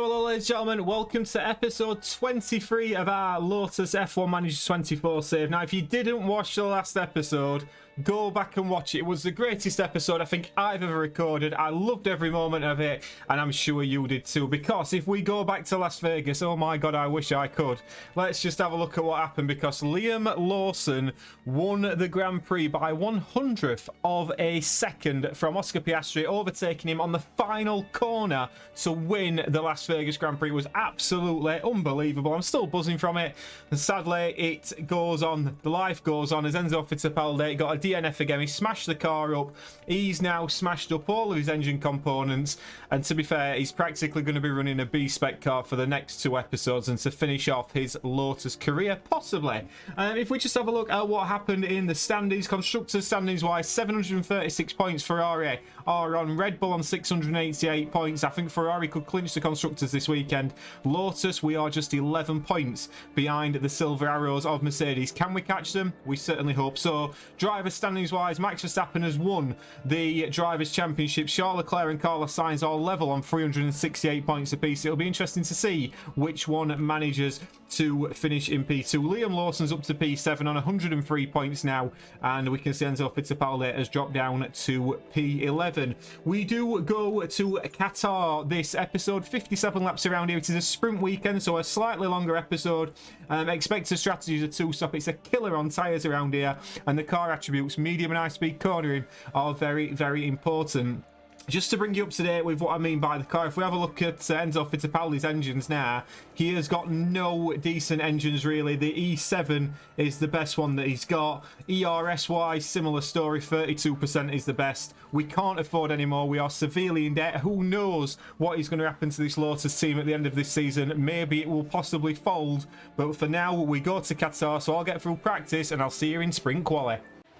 hello ladies and gentlemen, welcome to episode 23 of our Lotus F1 Manager 24 save. Now if you didn't watch the last episode, go back and watch it. It was the greatest episode I think I've ever recorded. I loved every moment of it, and I'm sure you did too, because if we go back to Las Vegas, oh my god, I wish I could. Let's just have a look at what happened, because Liam Lawson won the Grand Prix by 100th of a second from Oscar Piastri, overtaking him on the final corner to win the Las Vegas Grand Prix. It was absolutely unbelievable. I'm still buzzing from it, and sadly it goes on, the life goes on, as Enzo Fittipaldi got a DNF again. He smashed the car up. He's now smashed up all of his engine components, and to be fair, he's practically going to be running a B-spec car for the next two episodes and to finish off his Lotus career, possibly. If we just have a look at what happened in the standings, constructors standings wise, 736 points Ferrari are on, Red Bull on 688 points. I think Ferrari could clinch the constructors this weekend. Lotus, we are just 11 points behind the Silver Arrows of Mercedes. Can we catch them? We certainly hope so. Driver standings wise, Max Verstappen has won the Drivers' Championship. Charles Leclerc and Carlos Sainz are level on 368 points apiece. It'll be interesting to see which one manages to finish in P2. Liam Lawson's up to P7 on 103 points now, and we can see Enzo Fittipaldi has dropped down to P11. We do go to Qatar this episode, 57 laps around here. It is a sprint weekend, so a slightly longer episode. Expect a strategy to two-stop. It's a killer on tyres around here, and the car attributes, medium and high-speed cornering, are very, very important. Just to bring you up to date with what I mean by the car, if we have a look at Enzo Fittipaldi's engines now, he has got no decent engines really. The E7 is the best one that he's got. ERS-wise, similar story, 32% is the best. We can't afford any more. We are severely in debt. Who knows what is going to happen to this Lotus team at the end of this season? Maybe it will possibly fold, but for now we go to Qatar, so I'll get through practice and I'll see you in sprint quali.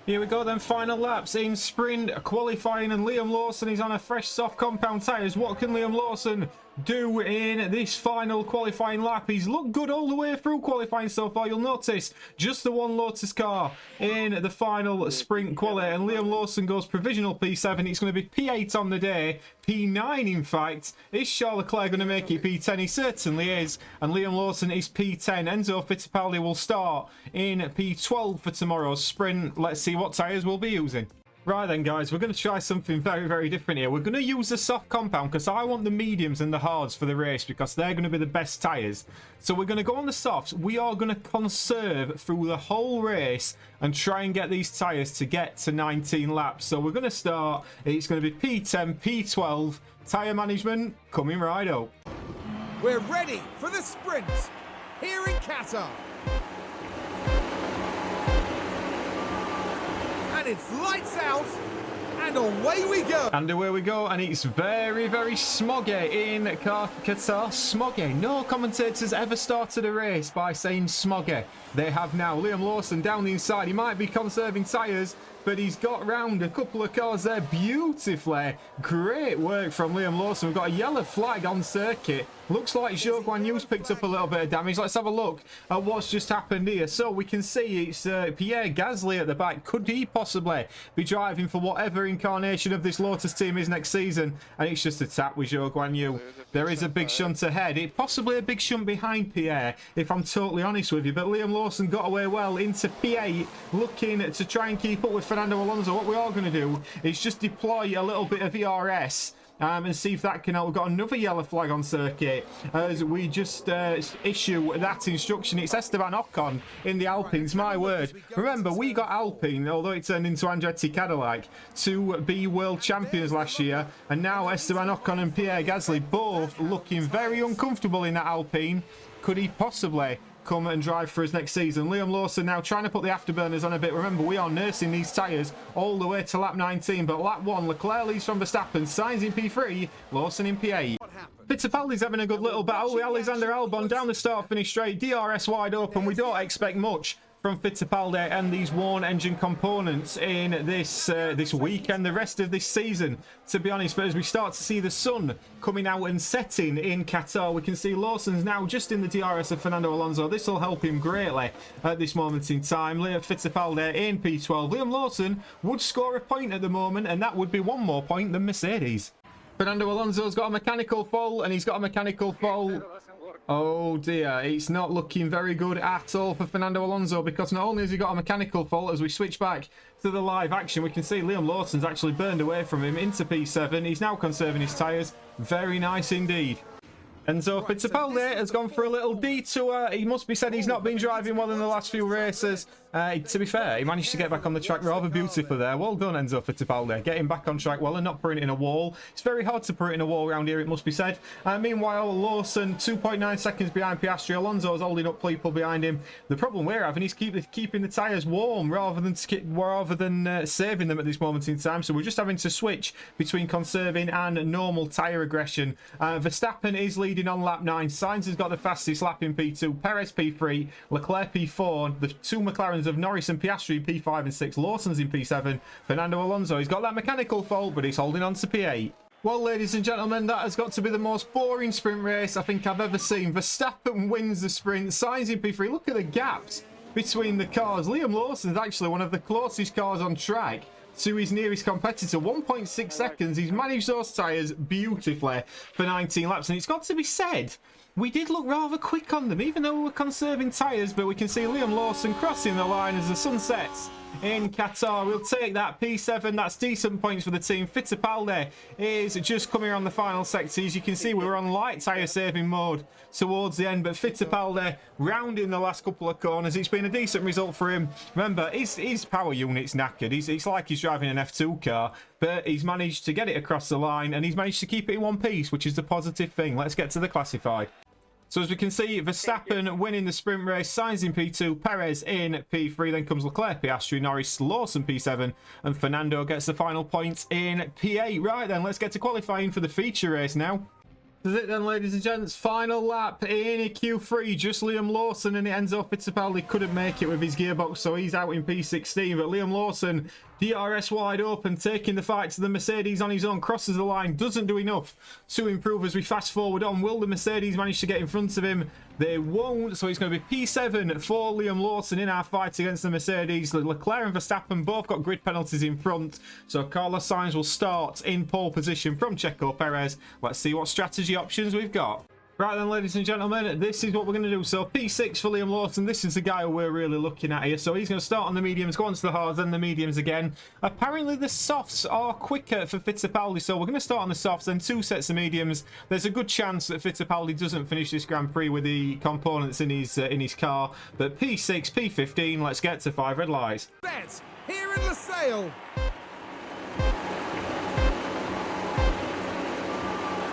Here we go then, final laps in sprint qualifying, and Liam Lawson is on a fresh soft compound tyres. What can Liam Lawson do in this final qualifying lap? He's looked good all the way through qualifying so far. You'll notice just the one Lotus car in the final sprint quali, and Liam Lawson goes provisional P7. It's going to be P8 on the day, P9 in fact. Is Charles Leclerc going to make it P10? He certainly is, and Liam Lawson is P10. Enzo Fittipaldi will start in P12 for tomorrow's sprint. Let's see what tyres we'll be using. Right then guys, we're going to try something very, very different here. We're going to use the soft compound because I want the mediums and the hards for the race, because they're going to be the best tyres. So we're going to go on the softs. We are going to conserve through the whole race and try and get these tyres to get to 19 laps. So we're going to start, it's going to be P10, P12, tyre management coming right up. We're ready for the sprint here in Qatar. And it's lights out, and away we go. And away we go, and it's very, very smoggy in Qatar. Smoggy. No commentators ever started a race by saying smoggy. They have now. Liam Lawson down the inside. He might be conserving tyres, but he's got round a couple of cars there beautifully. Great work from Liam Lawson. We've got a yellow flag on circuit. Looks like Zhou Guanyu's picked up a little bit of damage. Let's have a look at what's just happened here. So we can see it's Pierre Gasly at the back. Could he possibly be driving for whatever incarnation of this Lotus team is next season? And it's just a tap with Zhou Guanyu. There is a big shunt ahead. It possibly a big shunt behind Pierre, if I'm totally honest with you. But Liam Lawson got away well into P8, looking to try and keep up with Fernando Alonso. What we are going to do is just deploy a little bit of ERS and see if that can help. We've got another yellow flag on circuit as we just issue that instruction. It's Esteban Ocon in the Alpines, my word. Remember, we got Alpine, although it turned into Andretti Cadillac, to be world champions last year, and now Esteban Ocon and Pierre Gasly both looking very uncomfortable in that Alpine. Could he possibly come and drive for us next season? Liam Lawson now trying to put the afterburners on a bit. Remember, we are nursing these tyres all the way to lap 19, but lap 1, Leclerc leads from Verstappen, Sainz in P3, Lawson in P8. Fittipaldi's having a good little battle with Alexander Albon down the start-finish straight, DRS wide open. We don't expect much from Fittipaldi and these worn engine components in this weekend, the rest of this season, to be honest. But as we start to see the sun coming out and setting in Qatar, we can see Lawson's now just in the DRS of Fernando Alonso. This will help him greatly at this moment in time. Fittipaldi in P12. Liam Lawson would score a point at the moment, and that would be one more point than Mercedes. Fernando Alonso's got a mechanical fault, and he's got a mechanical fault. Oh dear, it's not looking very good at all for Fernando Alonso, because not only has he got a mechanical fault, as we switch back to the live action, we can see Liam Lawson's actually burned away from him into P7. He's now conserving his tyres. Very nice indeed. Enzo Fittipaldi has gone for a little detour. He must be said he's not been driving well in the last few races. To be fair, he managed to get back on the track rather beautifully there. Well done, Enzo Fittipaldi. Getting back on track well and not putting it in a wall. It's very hard to put it in a wall around here, it must be said. Meanwhile, Lawson, 2.9 seconds behind Piastri. Alonso is holding up people behind him. The problem we're having is keeping the tyres warm rather than saving them at this moment in time. So we're just having to switch between conserving and normal tyre aggression. Verstappen is leading on lap 9. Sainz has got the fastest lap in P2. Perez P3. Leclerc P4. The two McLarens of Norris and Piastri P5 and 6. Lawson's in P7. Fernando Alonso, he's got that mechanical fault, but he's holding on to P8. Well, ladies and gentlemen, that has got to be the most boring sprint race I think I've ever seen. Verstappen wins the sprint. Sainz in P3. Look at the gaps between the cars. Liam Lawson is actually one of the closest cars on track to his nearest competitor. 1.6 seconds. He's managed those tyres beautifully for 19 laps. And it's got to be said, we did look rather quick on them, even though we were conserving tyres. But we can see Liam Lawson crossing the line as the sun sets in Qatar. We'll take that. P7, that's decent points for the team. Fittipaldi is just coming on the final sector. As you can see, we were on light tyre saving mode towards the end, but Fittipaldi rounding the last couple of corners. It's been a decent result for him. Remember, his power unit's knackered. It's like he's driving an F2 car, but he's managed to get it across the line, and he's managed to keep it in one piece, which is the positive thing. Let's get to the classified. So as we can see, Verstappen winning the sprint race, Sainz in P2, Perez in P3, then comes Leclerc, Piastri, Norris, Lawson P7, and Fernando gets the final points in P8. Right then, let's get to qualifying for the feature race now. This is it then, ladies and gents. Final lap in Q3. Just Liam Lawson and Enzo Fittipaldi couldn't make it with his gearbox, so he's out in P16. But Liam Lawson, DRS wide open, taking the fight to the Mercedes on his own, crosses the line, doesn't do enough to improve as we fast forward on. Will the Mercedes manage to get in front of him? They won't, so it's going to be P7 for Liam Lawson in our fight against the Mercedes. Leclerc and Verstappen both got grid penalties in front, so Carlos Sainz will start in pole position from Checo Perez. Let's see what strategy options we've got. Right then, ladies and gentlemen, this is what we're going to do. So P6 for Liam Lawson. This is the guy who we're really looking at here. So he's going to start on the mediums, go on to the hards, then the mediums again. Apparently the softs are quicker for Fittipaldi, so we're going to start on the softs, then 2 sets of mediums. There's a good chance that Fittipaldi doesn't finish this Grand Prix with the components in his car. But P6, P15, let's get to 5 red lights. Set here in Lusail.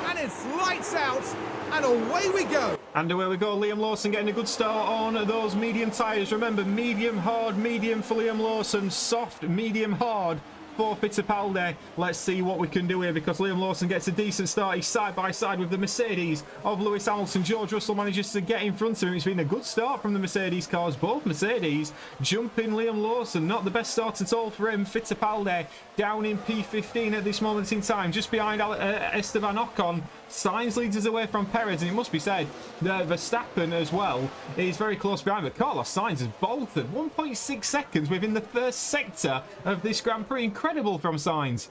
And it's lights out. And away we go. And away we go. Liam Lawson getting a good start on those medium tyres. Remember, medium, hard, medium for Liam Lawson. Soft, medium, hard for Fittipaldi. Let's see what we can do here, because Liam Lawson gets a decent start. He's side by side with the Mercedes of Lewis Hamilton. George Russell manages to get in front of him. It's been a good start from the Mercedes cars. Both Mercedes jumping Liam Lawson. Not the best start at all for him. Fittipaldi down in P15 at this moment in time, just behind Esteban Ocon. Sainz leads us away from Perez, and it must be said that Verstappen as well is very close behind, but Carlos Sainz has bolted 1.6 seconds within the first sector of this Grand Prix. Incredible from Sainz.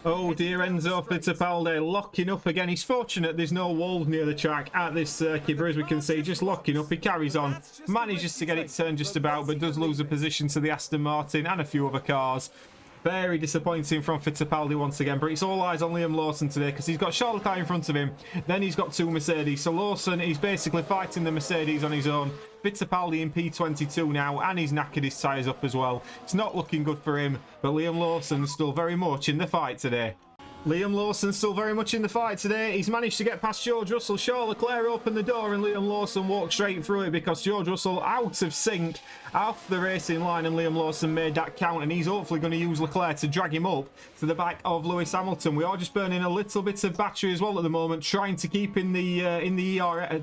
Oh dear, Enzo Fittipaldi locking up again. He's fortunate there's no walls near the track at this circuit, but as we can see, just locking up. He carries on, manages to get it turned just about, but does lose a position to the Aston Martin and a few other cars. Very disappointing from Fittipaldi once again, but it's all eyes on Liam Lawson today, because he's got Charles Leclerc in front of him, then he's got 2 Mercedes. So Lawson is basically fighting the Mercedes on his own. Fittipaldi in P22 now, and he's knackered his tyres up as well. It's not looking good for him, but Liam Lawson's still very much in the fight today. Liam Lawson's still very much in the fight today. He's managed to get past George Russell. Charles Leclerc opened the door and Liam Lawson walked straight through it, because George Russell out of sync off the racing line, and Liam Lawson made that count, and he's hopefully going to use Leclerc to drag him up to the back of Lewis Hamilton. We are just burning a little bit of battery as well at the moment, trying to keep in the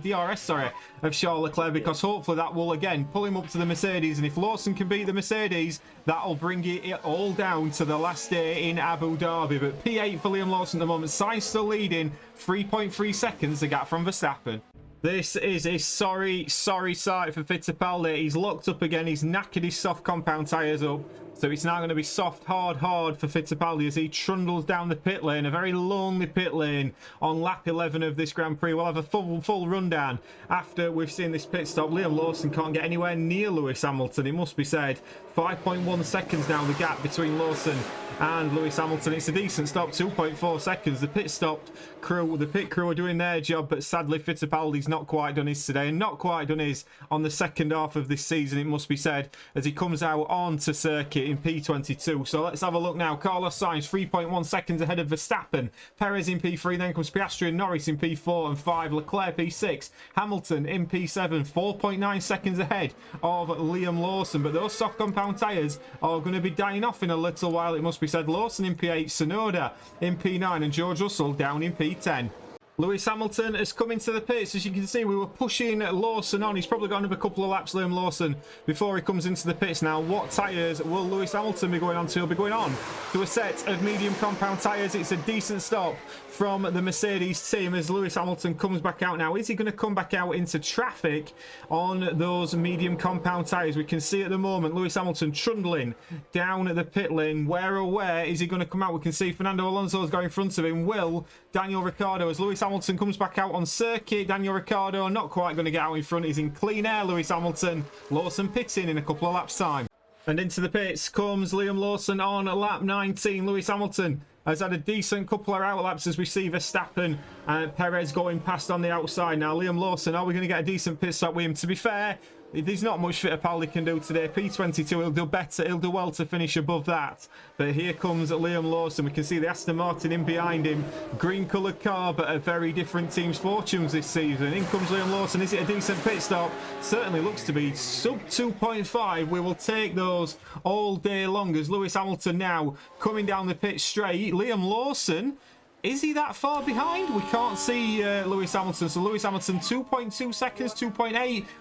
DRS of Charles Leclerc, because hopefully that will again pull him up to the Mercedes, and if Lawson can beat the Mercedes, that'll bring it all down to the last day in Abu Dhabi. But P8 for Liam Lawson at the moment. Sainz still leading, 3.3 seconds the gap from Verstappen. This is a sorry sight for Fittipaldi. He's locked up again. He's knackered his soft compound tyres up. So it's now going to be soft, hard for Fittipaldi as he trundles down the pit lane. A very lonely pit lane on lap 11 of this Grand Prix. We'll have a full rundown after we've seen this pit stop. Liam Lawson can't get anywhere near Lewis Hamilton, it must be said. 5.1 seconds now the gap between Lawson and Lewis Hamilton. It's a decent stop, 2.4 seconds. The pit crew are doing their job, but sadly Fittipaldi's not quite done his today, and not quite done his on the second half of this season, it must be said, as he comes out onto circuit in P22. So let's have a look now. Carlos Sainz 3.1 seconds ahead of Verstappen. Perez in P3, then comes Piastri and Norris in P4 and 5. Leclerc P6. Hamilton in P7, 4.9 seconds ahead of Liam Lawson. But those soft compound tyres are going to be dying off in a little while, it must be said. Lawson in P8, Tsunoda in P9 and George Russell down in P10. Lewis Hamilton has come into the pits. As you can see, we were pushing Lawson on. He's probably got another couple of laps, Liam Lawson, before he comes into the pits. Now, what tyres will Lewis Hamilton be going on to? He'll be going on to a set of medium compound tyres. It's a decent stop from the Mercedes team as Lewis Hamilton comes back out now. Is he going to come back out into traffic on those medium compound tyres? We can see at the moment Lewis Hamilton trundling down at the pit lane. Where is he going to come out? We can see Fernando Alonso is going in front of him. Will Daniel Ricciardo, as Lewis Hamilton comes back out on circuit. Daniel Ricciardo not quite going to get out in front. He's in clean air, Lewis Hamilton. Lawson pitting in a couple of laps time. And into the pits comes Liam Lawson on lap 19. Lewis Hamilton has had a decent couple of out laps as we see Verstappen and Perez going past on the outside. Now, Liam Lawson, are we going to get a decent pit stop with him? To be fair, there's not much Fittipaldi can do today. P22, he'll do better. He'll do well to finish above that. But here comes Liam Lawson. We can see the Aston Martin in behind him. Green-coloured car, but a very different team's fortunes this season. In comes Liam Lawson. Is it a decent pit stop? Certainly looks to be. Sub 2.5. We will take those all day long as Lewis Hamilton now coming down the pit straight. Liam Lawson, is he that far behind? We can't see Lewis Hamilton. So Lewis Hamilton, 2.2 seconds, 2.8.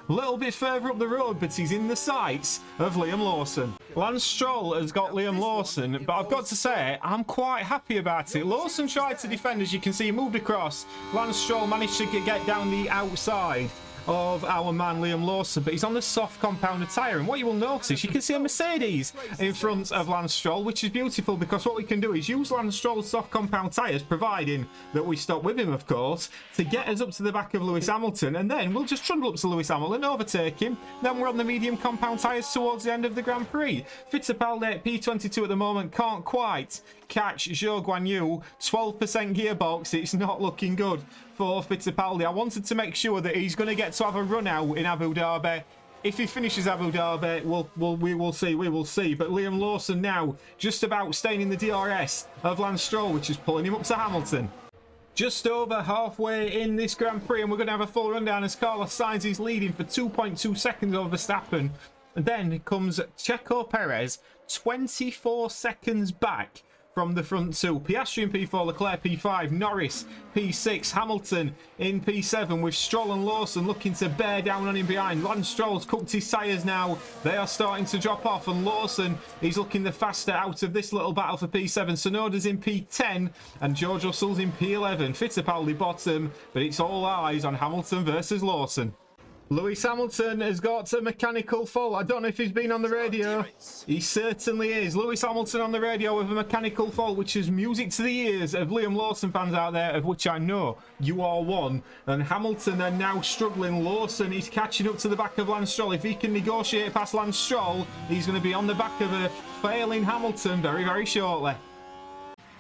A little bit further up the road, but he's in the sights of Liam Lawson. Lance Stroll has got Liam Lawson, but I've got to say, I'm quite happy about it. Lawson tried to defend, as you can see, he moved across. Lance Stroll managed to get down the outside of our man Liam Lawson, but he's on the soft compounded tyre, and what you will notice, you can see a Mercedes in front of Lance Stroll, which is beautiful because what we can do is use Lance Stroll's soft compound tyres, providing that we stop with him, of course, to get us up to the back of Lewis Hamilton, and then we'll just trundle up to Lewis Hamilton, overtake him, then we're on the medium compound tyres towards the end of the Grand Prix. Fittipaldi at P22 at the moment can't quite catch Zhou Guanyu. 12% gearbox, it's not looking good for Fittipaldi. I wanted to make sure that he's going to get to have a run out in Abu Dhabi. If he finishes Abu Dhabi, we will see. But Liam Lawson now just about staying in the DRS of Lance Stroll, which is pulling him up to Hamilton. Just over halfway in this Grand Prix, and we're going to have a full rundown as Carlos Sainz is leading for 2.2 seconds over Verstappen. And then comes Checo Perez, 24 seconds back from the front two. Piastri in P4, Leclerc P5, Norris P6, Hamilton in P7 with Stroll and Lawson looking to bear down on him behind. Lance Stroll's cooked his tyres now. They are starting to drop off, and Lawson is looking the faster out of this little battle for P7. Tsunoda's in P10 and George Russell's in P11. Fittipaldi bottom, but it's all eyes on Hamilton versus Lawson. Lewis Hamilton has got a mechanical fault. I don't know if he's been on the radio. He certainly is. Lewis Hamilton on the radio with a mechanical fault, which is music to the ears of Liam Lawson fans out there, of which I know you are one. And Hamilton are now struggling. Lawson is catching up to the back of Lance Stroll. If he can negotiate past Lance Stroll, he's going to be on the back of a failing Hamilton very, very shortly.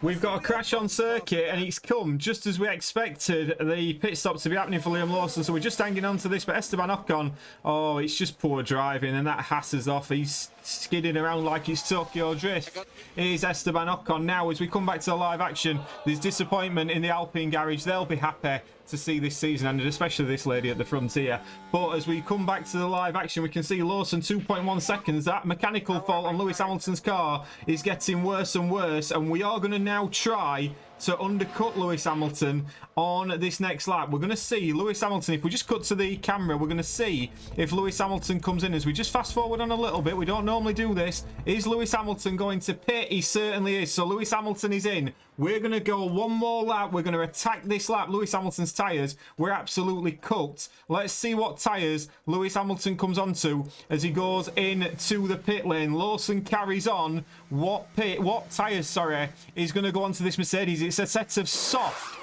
We've got a crash on circuit, and it's come just as we expected the pit stop to be happening for Liam Lawson. So we're just hanging on to this, but Esteban Ocon, oh, it's just poor driving, and that Haas off. He's skidding around like it's Tokyo Drift. Here's Esteban Ocon now. As we come back to the live action, there's disappointment in the Alpine garage. They'll be happy to see this season, and especially this lady at the front here. But as we come back to the live action, we can see Lawson 2.1 seconds. That mechanical fault on Lewis Hamilton's car is getting worse and worse, and we are going to now try to undercut Lewis Hamilton on this next lap. We're going to see Lewis Hamilton. If we just cut to the camera, we're going to see if Lewis Hamilton comes in. As we just fast forward on a little bit, we don't normally do this. Is Lewis Hamilton going to pit? He certainly is. So Lewis Hamilton is in. We're going to go one more lap. We're going to attack this lap. Lewis Hamilton's tyres, we're absolutely cooked. Let's see what tyres Lewis Hamilton comes onto as he goes into the pit lane. Lawson carries on. What tyres, sorry, is going to go onto this Mercedes? It's a set of soft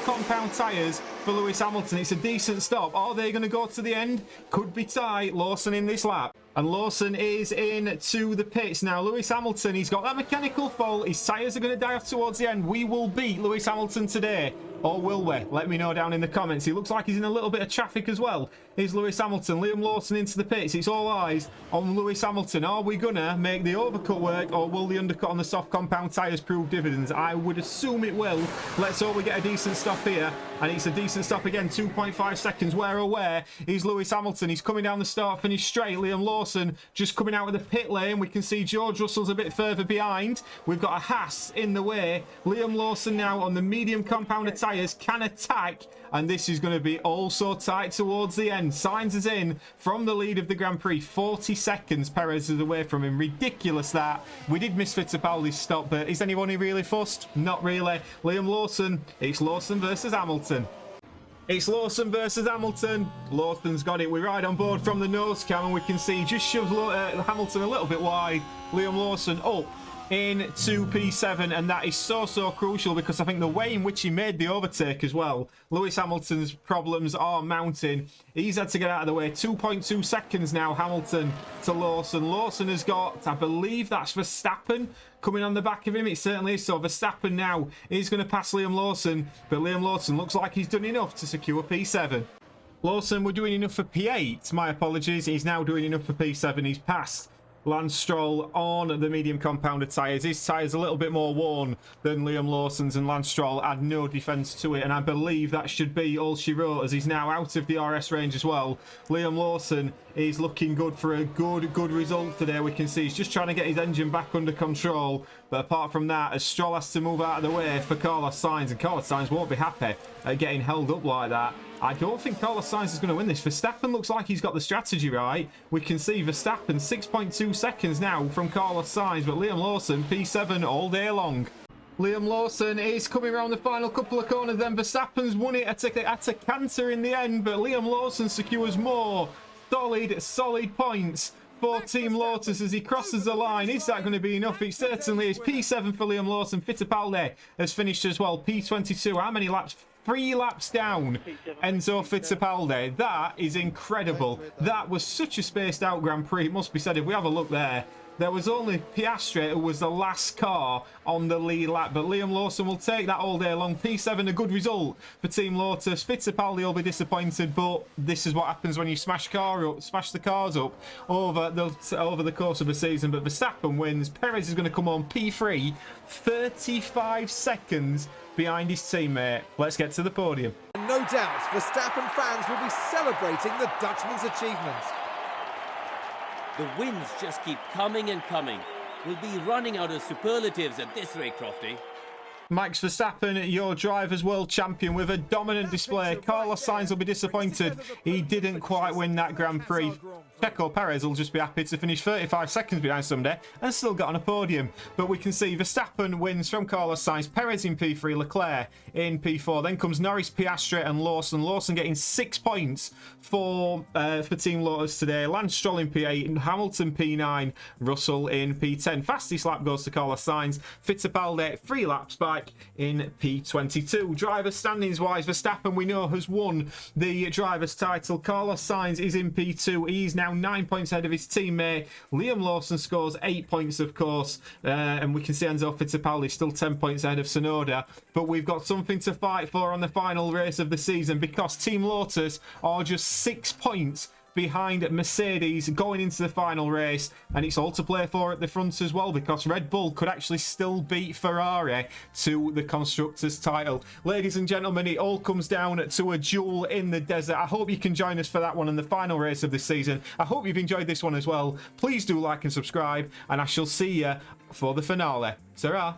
compound tyres for Lewis Hamilton. It's a decent stop. Are they going to go to the end? Could be tight. Lawson in this lap. And Lawson is in to the pits. Now, Lewis Hamilton, he's got that mechanical fault. His tyres are going to die off towards the end. We will beat Lewis Hamilton today. Or will we? Let me know down in the comments. He looks like he's in a little bit of traffic as well. Here's Lewis Hamilton. Liam Lawson into the pits. It's all eyes on Lewis Hamilton. Are we going to make the overcut work, or will the undercut on the soft compound tyres prove dividends? I would assume it will. Let's hope we get a decent stop here. And it's a decent stop again. 2.5 seconds. Where or where is Lewis Hamilton? He's coming down the start finish straight. Liam Lawson just coming out of the pit lane. We can see George Russell's a bit further behind. We've got a Haas in the way. Liam Lawson now on the medium compounder tyres can attack, and this is going to be also tight towards the end. Sainz is in from the lead of the Grand Prix. 40 seconds Perez is away from him. Ridiculous that. We did miss Fittipaldi's stop, but is anyone really fussed? Not really. Liam Lawson. It's Lawson versus Hamilton. It's Lawson versus Hamilton. Lawson's got it. We ride on board from the nose cam, and we can see just shoves Hamilton a little bit wide. Liam Lawson up into P7, and that is so crucial, because I think the way in which he made the overtake as well, Lewis Hamilton's problems are mounting. He's had to get out of the way. 2.2 seconds now, Hamilton to Lawson. Lawson has got, I believe that's Verstappen coming on the back of him. It certainly is. So Verstappen now is going to pass Liam Lawson, but Liam Lawson looks like he's done enough to secure P7. Lawson, we're doing enough for P8. My apologies. He's now doing enough for P7. He's passed Lance Stroll on the medium compounder tyres. His tyres a little bit more worn than Liam Lawson's, and Lance Stroll had no defence to it, and I believe that should be all she wrote, as he's now out of the RS range as well. Liam Lawson is looking good for a good result today. We can see he's just trying to get his engine back under control, but apart from that, as Stroll has to move out of the way for Carlos Sainz, and Carlos Sainz won't be happy at getting held up like that. I don't think Carlos Sainz is going to win this. Verstappen looks like he's got the strategy right. We can see Verstappen 6.2 seconds now from Carlos Sainz, but Liam Lawson P7 all day long. Liam Lawson is coming around the final couple of corners, then Verstappen's won it at a canter in the end, but Liam Lawson secures more solid points for Team Lotus as he crosses the line. Is that going to be enough? It certainly is. P7 for Liam Lawson. Fittipaldi has finished as well. P22. How many laps? 3 laps down, Enzo Fittipaldi. That is incredible. That was such a spaced out Grand Prix. It must be said, if we have a look there, there was only Piastri who was the last car on the lead lap, but Liam Lawson will take that all day long. P7, a good result for Team Lotus. Fittipaldi will be disappointed, but this is what happens when you smash the cars up over the course of a season. But Verstappen wins. Perez is going to come on P3, 35 seconds behind his teammate. Let's get to the podium. No doubt, Verstappen fans will be celebrating the Dutchman's achievement. The wins just keep coming and coming. We'll be running out of superlatives at this rate, Crofty. Max Verstappen, your Drivers' World Champion, with a dominant display. Carlos Sainz will be disappointed he didn't quite win that Grand Prix. Checo Perez will just be happy to finish 35 seconds behind someday and still get on a podium. But we can see Verstappen wins from Carlos Sainz, Perez in P3, Leclerc in P4. Then comes Norris, Piastri and Lawson. Lawson getting 6 points for Team Lotus today. Lance Stroll in P8 and Hamilton P9, Russell in P10. Fastest lap goes to Carlos Sainz. Fittipaldi 3 laps back in P22. Driver standings wise, Verstappen we know has won the driver's title. Carlos Sainz is in P2. He's now 9 points ahead of his teammate. Liam Lawson scores 8 points, of course, and we can see Enzo Fittipaldi still 10 points ahead of Tsunoda. But we've got something to fight for on the final race of the season, because Team Lotus are just 6 points behind Mercedes going into the final race, and it's all to play for at the front as well, because Red Bull could actually still beat Ferrari to the constructors title. Ladies and gentlemen, it all comes down to a duel in the desert. I hope you can join us for that one in the final race of this season. I hope you've enjoyed this one as well. Please do like and subscribe, and I shall see you for the finale. Sarah.